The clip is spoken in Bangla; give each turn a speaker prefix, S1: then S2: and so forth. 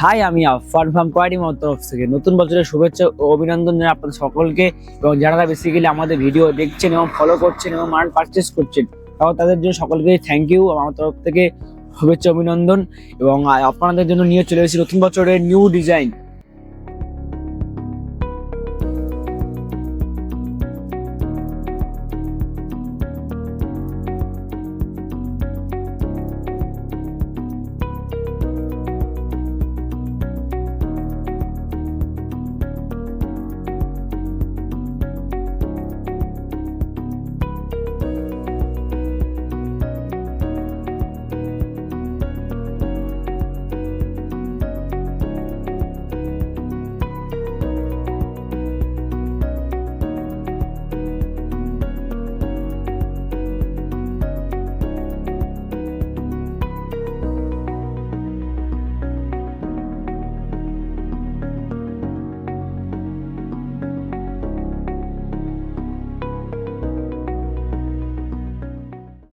S1: হাই, আমি আফফান ফার্ম কোয়ারি মামার তরফ থেকে নতুন বছরের শুভেচ্ছা ও অভিনন্দন জানাই আপনাদের সকলকে। এবং যারা বেসিক্যালি আমাদের ভিডিও দেখছেন এবং ফলো করছেন এবং মাল পারচেস করছেন, তাদের জন্য সকলকে থ্যাংক ইউ আমার তরফ থেকে, শুভেচ্ছা অভিনন্দন। এবং আপনাদের জন্য নিয়ে চলে এসেছি নতুন বছরের নিউ ডিজাইন।